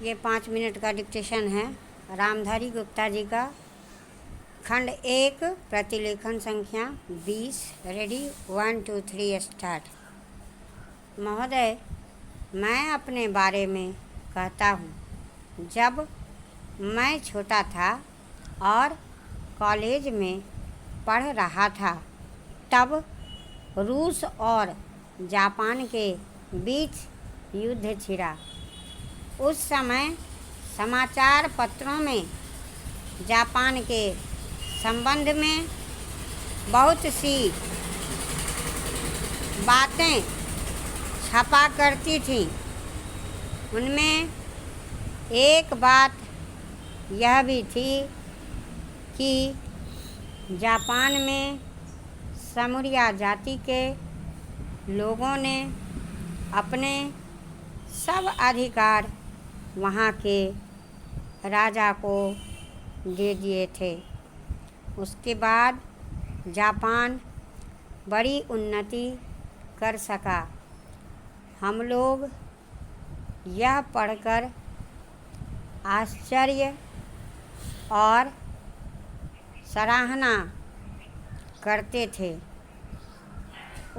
ये 5 मिनट का डिक्टेशन है रामधारी गुप्ता जी का। खंड 1 प्रतिलेखन संख्या 20। Ready 1 2 3 start. महोदय, मैं अपने बारे में कहता हूँ। जब मैं छोटा था और कॉलेज में पढ़ रहा था तब रूस और जापान के बीच युद्ध छिड़ा। उस समय समाचार पत्रों में जापान के संबंध में बहुत सी बातें छपा करती थी। उनमें एक बात यह भी थी कि जापान में समूरिया जाति के लोगों ने अपने सब अधिकार वहाँ के राजा को दे दिए थे। उसके बाद जापान बड़ी उन्नति कर सका। हम लोग यह पढ़कर आश्चर्य और सराहना करते थे।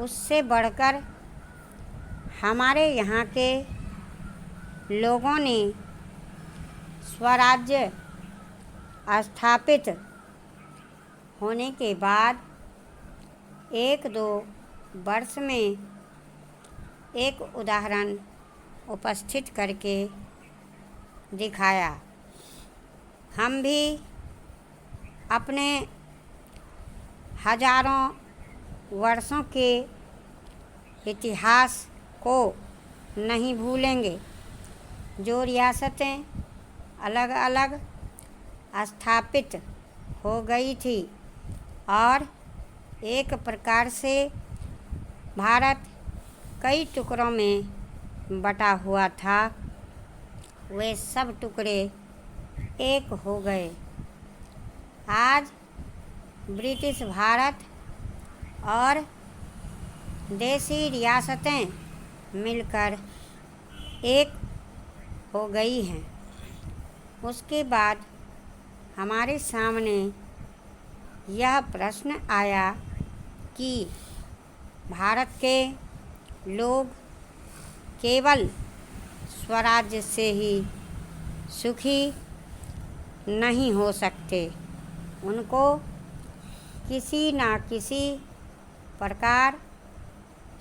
उससे बढ़कर हमारे यहाँ के लोगों ने स्वराज्य स्थापित होने के बाद 1-2 वर्ष में एक उदाहरण उपस्थित करके दिखाया। हम भी अपने हजारों वर्षों के इतिहास को नहीं भूलेंगे। जो रियासतें अलग अलग स्थापित हो गई थी और एक प्रकार से भारत कई टुकड़ों में बटा हुआ था, वे सब टुकड़े एक हो गए। आज ब्रिटिश भारत और देसी रियासतें मिलकर एक हो गई हैं। उसके बाद हमारे सामने यह प्रश्न आया कि भारत के लोग केवल स्वराज्य से ही सुखी नहीं हो सकते, उनको किसी न किसी प्रकार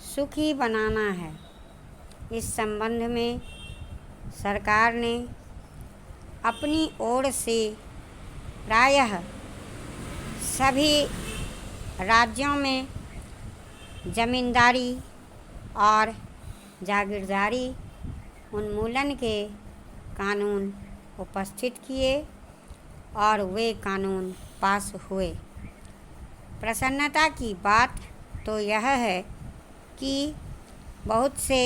सुखी बनाना है। इस संबंध में सरकार ने अपनी ओर से प्रायः सभी राज्यों में जमींदारी और जागीरदारी उन्मूलन के कानून उपस्थित किए और वे कानून पास हुए। प्रसन्नता की बात तो यह है कि बहुत से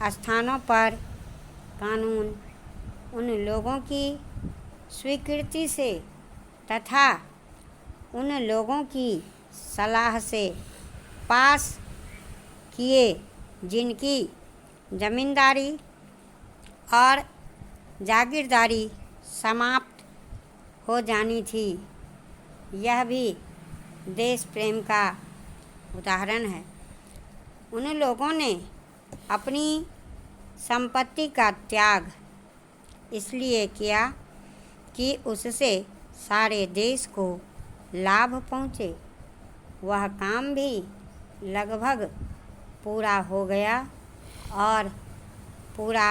स्थानों पर कानून उन लोगों की स्वीकृति से तथा उन लोगों की सलाह से पास किए जिनकी जमींदारी और जागीरदारी समाप्त हो जानी थी। यह भी देश प्रेम का उदाहरण है। उन लोगों ने अपनी संपत्ति का त्याग इसलिए किया कि उससे सारे देश को लाभ पहुँचे। वह काम भी लगभग पूरा हो गया और पूरा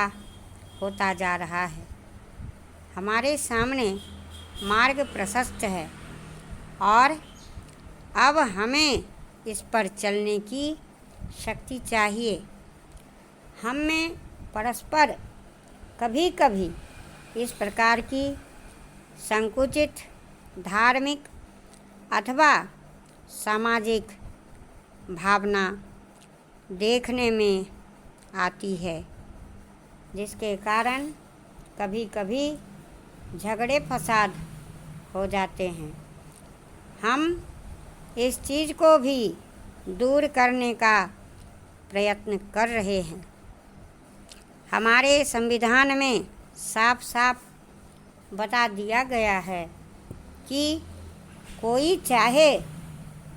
होता जा रहा है। हमारे सामने मार्ग प्रशस्त है और अब हमें इस पर चलने की शक्ति चाहिए। हम में परस्पर कभी कभी इस प्रकार की संकुचित धार्मिक अथवा सामाजिक भावना देखने में आती है, जिसके कारण कभी कभी झगड़े फसाद हो जाते हैं। हम इस चीज़ को भी दूर करने का प्रयत्न कर रहे हैं। हमारे संविधान में साफ साफ बता दिया गया है कि कोई चाहे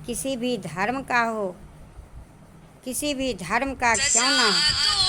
किसी भी धर्म का हो, किसी भी धर्म का क्यों ना हो,